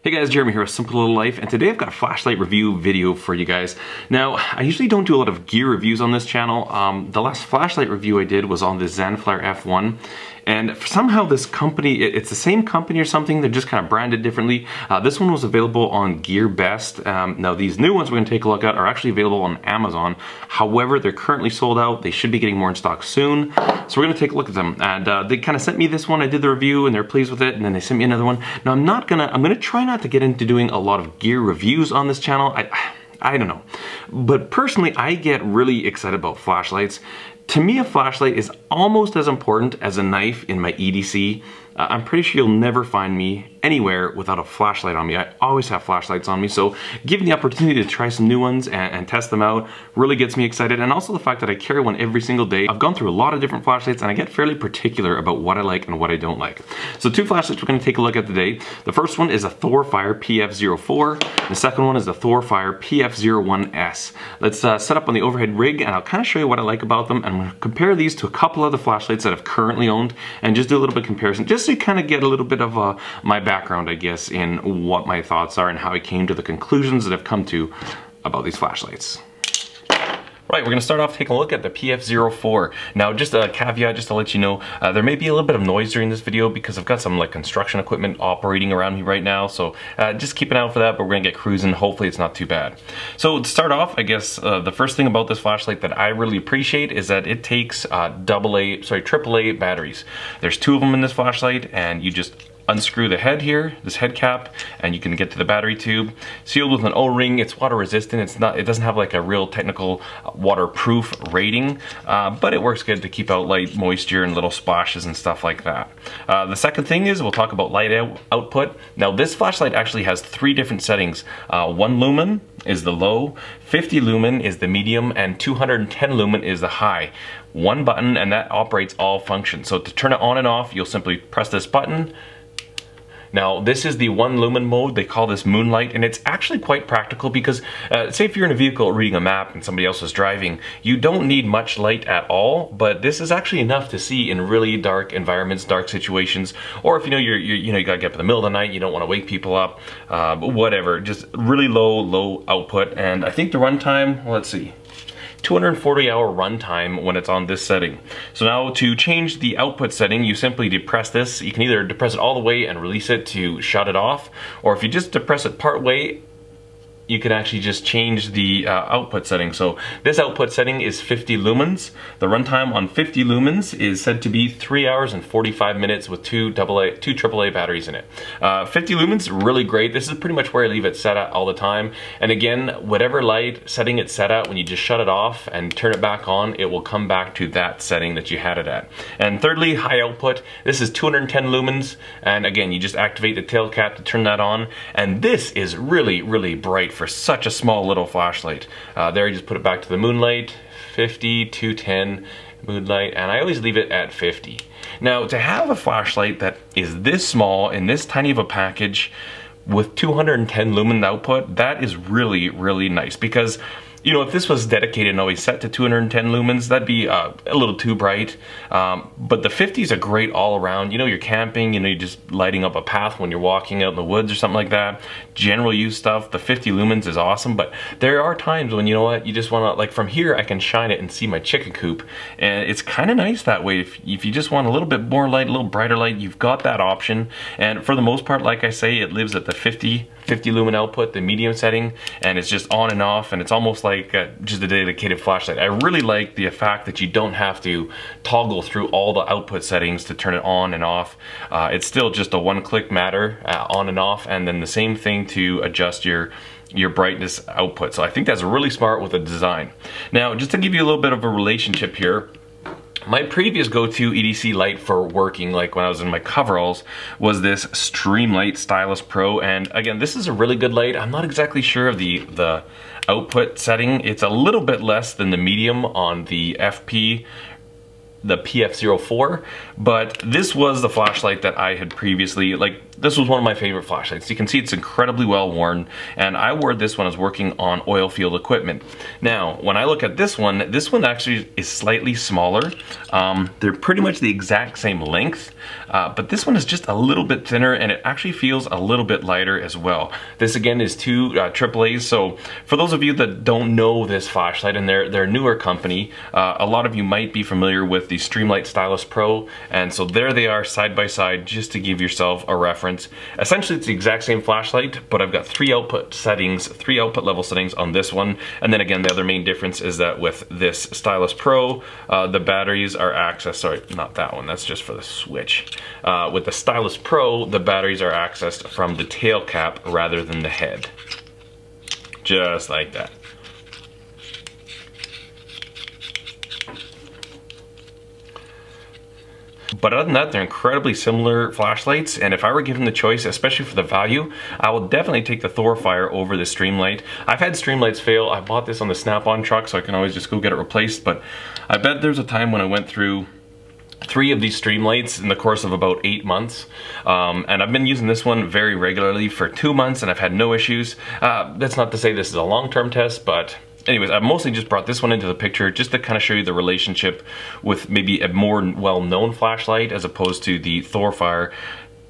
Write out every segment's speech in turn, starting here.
Hey guys, Jeremy here with Simple Little Life, and today I've got a flashlight review video for you guys. Now, I usually don't do a lot of gear reviews on this channel. The last flashlight review I did was on the Zenflare F1, and somehow this company, it's the same company or something, they're just kind of branded differently. This one was available on GearBest. Now these new ones we're gonna take a look at are actually available on Amazon. However, they're currently sold out. They should be getting more in stock soon. So we're gonna take a look at them. And they kind of sent me this one, I did the review and they're pleased with it, and then they sent me another one. Now I'm gonna try not to get into doing a lot of gear reviews on this channel. I don't know. But personally, I get really excited about flashlights. To me, a flashlight is almost as important as a knife in my EDC. I'm pretty sure you'll never find me anywhere without a flashlight on me. I always have flashlights on me, so giving the opportunity to try some new ones and test them out really gets me excited, and also the fact that I carry one every single day. I've gone through a lot of different flashlights and I get fairly particular about what I like and what I don't like. So two flashlights we're going to take a look at today. The first one is a Thorfire PF04. The second one is the Thorfire PF01S. Let's set up on the overhead rig and I'll kind of show you what I like about them, and I'm going to compare these to a couple other flashlights that I've currently owned and just do a little bit of comparison, just to kind of get a little bit of my background, I guess, in what my thoughts are and how I came to the conclusions that I've come to about these flashlights. Right, we're gonna start off taking a look at the PF04. Now, just a caveat, just to let you know, there may be a little bit of noise during this video because I've got some like construction equipment operating around me right now, so just keep an eye out for that, but we're gonna get cruising. Hopefully it's not too bad. So to start off, I guess the first thing about this flashlight that I really appreciate is that it takes AAA batteries. There's two of them in this flashlight, and you just unscrew the head here, this head cap, and you can get to the battery tube. Sealed with an O-ring. It's water resistant. It doesn't have like a real technical waterproof rating, but it works good to keep out light moisture and little splashes and stuff like that. The second thing is we'll talk about light output. Now this flashlight actually has three different settings. 1 lumen is the low, 50 lumen is the medium, and 210 lumen is the high. One button, and that operates all functions. So to turn it on and off, you'll simply press this button. Now this is the 1 lumen mode. They call this moonlight, and it's actually quite practical because say if you're in a vehicle reading a map and somebody else is driving, you don't need much light at all, but this is actually enough to see in really dark environments, dark situations, or if you know you gotta get up in the middle of the night, you don't want to wake people up, whatever, just really low output. And I think the runtime, let's see, 240-hour runtime when it's on this setting. So now to change the output setting, you simply depress this. You can either depress it all the way and release it to shut it off, or if you just depress it part way, you can actually just change the output setting. So this output setting is 50 lumens. The runtime on 50 lumens is said to be 3 hours and 45 minutes with two AAA batteries in it. 50 lumens, really great. This is pretty much where I leave it set at all the time. And again, whatever light setting it's set at, when you just shut it off and turn it back on, it will come back to that setting that you had it at. And thirdly, high output. This is 210 lumens. And again, you just activate the tail cap to turn that on. And this is really, really bright for such a small little flashlight. There, you just put it back to the moonlight, 50, 210, moonlight, and I always leave it at 50. Now, to have a flashlight that is this small in this tiny of a package with 210 lumen output, that is really, really nice, because you know, if this was dedicated and always set to 210 lumens, that'd be a little too bright. But the 50s are great all around. You know, you're camping, you know, you're just lighting up a path when you're walking out in the woods or something like that. General use stuff, the 50 lumens is awesome, but there are times when, you know what, you just wanna, like from here, I can shine it and see my chicken coop. And it's kind of nice that way. If you just want a little bit more light, a little brighter light, you've got that option. And for the most part, like I say, it lives at the 50 lumen output, the medium setting, and it's just on and off, and it's almost like just a dedicated flashlight. I really like the fact that you don't have to toggle through all the output settings to turn it on and off. It's still just a one-click matter, on and off, and then the same thing to adjust your brightness output. So I think that's really smart with the design. Now, just to give you a little bit of a relationship here, my previous go-to EDC light for working, like when I was in my coveralls, was this Streamlight Stylus Pro. And again, this is a really good light. I'm not exactly sure of the output setting. It's a little bit less than the medium on the PF04, but this was the flashlight that I had previously, like, This was one of my favorite flashlights. You can see it's incredibly well worn, and I wore this when I was working on oil field equipment. Now, when I look at this one actually is slightly smaller. They're pretty much the exact same length, but this one is just a little bit thinner, and it actually feels a little bit lighter as well. This again is two AAAs, so for those of you that don't know this flashlight, and they're a newer company, a lot of you might be familiar with the Streamlight Stylus Pro, and so there they are side by side, just to give yourself a reference. Essentially, it's the exact same flashlight, but I've got three output level settings on this one. And then again, the other main difference is that with this Stylus Pro, the batteries are accessed, sorry, not that one, that's just for the switch. With the Stylus Pro, the batteries are accessed from the tail cap rather than the head. Just like that. But other than that, they're incredibly similar flashlights, and if I were given the choice, especially for the value, I will definitely take the Thorfire over the Streamlight. I've had Streamlights fail. I bought this on the Snap-on truck, so I can always just go get it replaced, but I bet there's a time when I went through 3 of these Streamlights in the course of about 8 months, and I've been using this one very regularly for 2 months, and I've had no issues. That's not to say this is a long-term test, but anyways, I mostly just brought this one into the picture just to kind of show you the relationship with maybe a more well-known flashlight as opposed to the Thorfire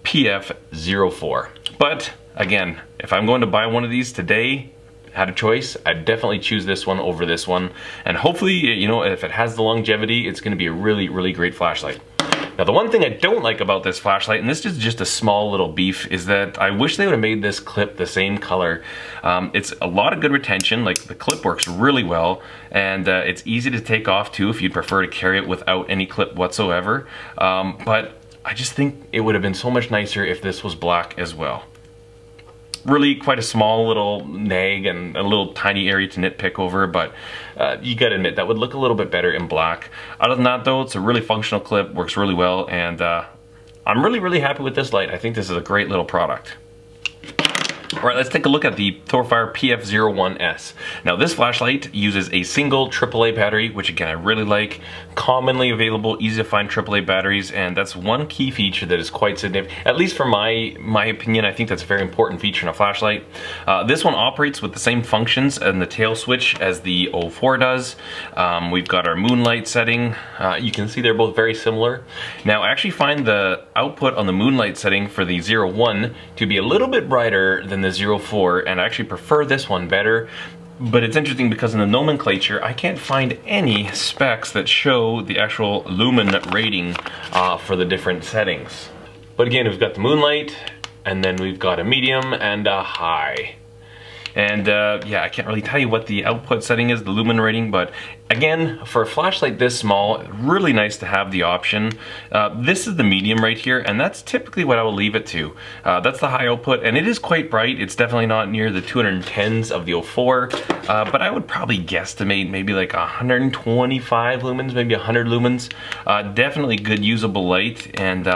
PF04. But again, if I'm going to buy one of these today, had a choice, I'd definitely choose this one over this one. And hopefully, you know, if it has the longevity, it's gonna be a really, really great flashlight. Now, the one thing I don't like about this flashlight, and this is just a small little beef, is that I wish they would have made this clip the same color. It's a lot of good retention, like the clip works really well, and it's easy to take off too if you'd prefer to carry it without any clip whatsoever. But I just think it would have been so much nicer if this was black as well. Really quite a small little nag and a little tiny area to nitpick over, but you gotta admit that would look a little bit better in black. Other than that though, it's a really functional clip, works really well, and I'm really happy with this light. I think this is a great little product. Alright, let's take a look at the Thorfire PF01S. Now, this flashlight uses a single AAA battery, which again I really like. Commonly available, easy to find AAA batteries, and that's one key feature that is quite significant. At least for my opinion, I think that's a very important feature in a flashlight. This one operates with the same functions and the tail switch as the 04 does. We've got our moonlight setting. You can see they're both very similar. Now, I actually find the output on the moonlight setting for the 01 to be a little bit brighter than the 04, and I actually prefer this one better. But it's interesting because in the nomenclature, I can't find any specs that show the actual lumen rating for the different settings. But again, we've got the moonlight, and then we've got a medium and a high. And yeah, I can't really tell you what the output setting is, the lumen rating, but again, for a flashlight this small, really nice to have the option. This is the medium right here, and that's typically what I will leave it to. That's the high output, and it is quite bright. It's definitely not near the 210s of the 04, but I would probably guesstimate maybe like 125 lumens, maybe 100 lumens. Definitely good usable light, and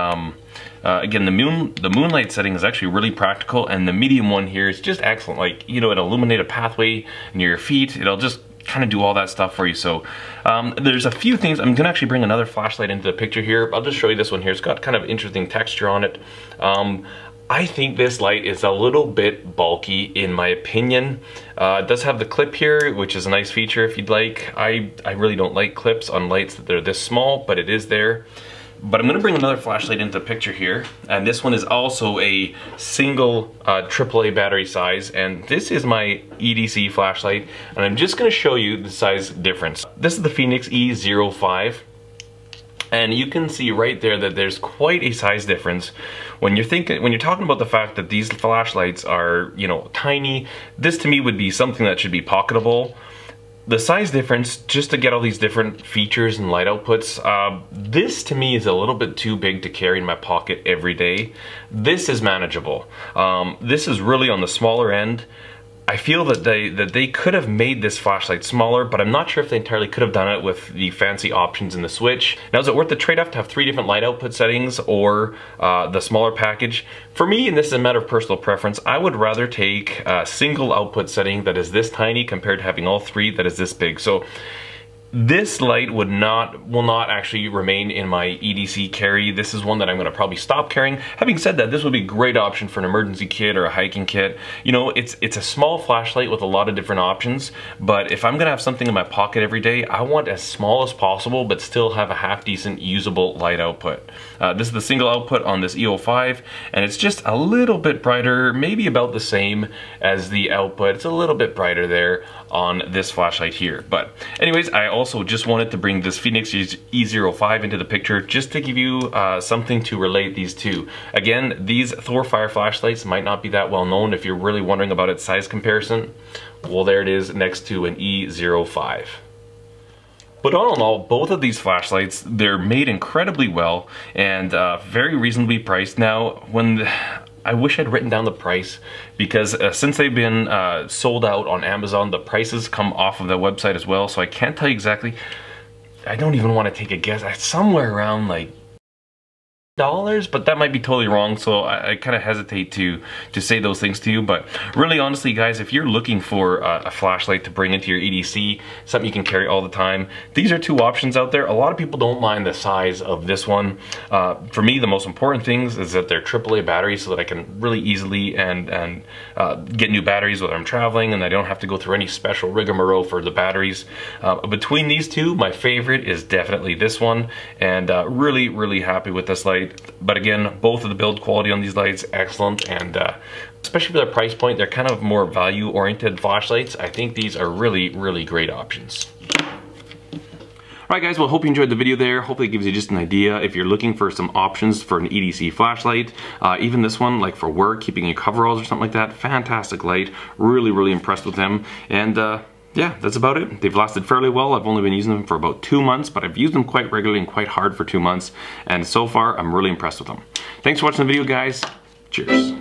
again, the moonlight setting is actually really practical, and the medium one here is just excellent. Like, you know, it'll illuminate a pathway near your feet. It'll just kind of do all that stuff for you. So there's a few things. I'm gonna actually bring another flashlight into the picture here. I'll just show you this one here. It's got kind of interesting texture on it. I think this light is a little bit bulky in my opinion. It does have the clip here, which is a nice feature if you'd like. I really don't like clips on lights that they're this small, but it is there. But I'm gonna bring another flashlight into the picture here, and this one is also a single AAA battery size, and this is my EDC flashlight, and I'm just gonna show you the size difference. This is the Fenix E05, and you can see right there that there's quite a size difference. When you're talking about the fact that these flashlights are, you know, tiny, this to me would be something that should be pocketable. The size difference, just to get all these different features and light outputs, this to me is a little bit too big to carry in my pocket every day. This is manageable. This is really on the smaller end. I feel that they could have made this flashlight smaller, but I'm not sure if they entirely could have done it with the fancy options in the switch. Now, is it worth the trade-off to have 3 different light output settings or the smaller package? For me, and this is a matter of personal preference, I would rather take a single output setting that is this tiny compared to having all 3 that is this big. So This light will not actually remain in my EDC carry. This is one that I'm gonna probably stop carrying. Having said that, this would be a great option for an emergency kit or a hiking kit. You know, it's a small flashlight with a lot of different options, but if I'm gonna have something in my pocket every day, I want as small as possible, but still have a half decent usable light output. This is the single output on this E05, and it's just a little bit brighter, maybe about the same as the output. It's a little bit brighter there on this flashlight here. But anyways, I also just wanted to bring this Fenix E05 into the picture just to give you something to relate these two. Again, these Thorfire flashlights might not be that well known. If you're really wondering about its size comparison, well, there it is next to an E05. But all in all, both of these flashlights, they're made incredibly well and very reasonably priced. Now, I wish I'd written down the price, because since they've been sold out on Amazon, the prices come off of the website as well, so I can't tell you exactly. I don't even want to take a guess. Somewhere around like $, but that might be totally wrong, so I kind of hesitate to say those things to you. But really, honestly, guys, if you're looking for a flashlight to bring into your EDC, something you can carry all the time, these are two options out there. A lot of people don't mind the size of this one. For me, the most important things is that they're AAA batteries, so that I can really easily and get new batteries whether I'm traveling, and I don't have to go through any special rigmarole for the batteries. Between these two, my favorite is definitely this one, and really happy with this light. But again, both of the build quality on these lights, excellent, and especially for their price point, they're kind of more value-oriented flashlights. I think these are really great options. Alright guys, well, hope you enjoyed the video there. Hopefully it gives you just an idea if you're looking for some options for an EDC flashlight. Even this one, like for work, keeping your coveralls or something like that, fantastic light. Really impressed with them. And yeah, that's about it. They've lasted fairly well. I've only been using them for about 2 months, but I've used them quite regularly and quite hard for 2 months. And so far, I'm really impressed with them. Thanks for watching the video, guys. Cheers.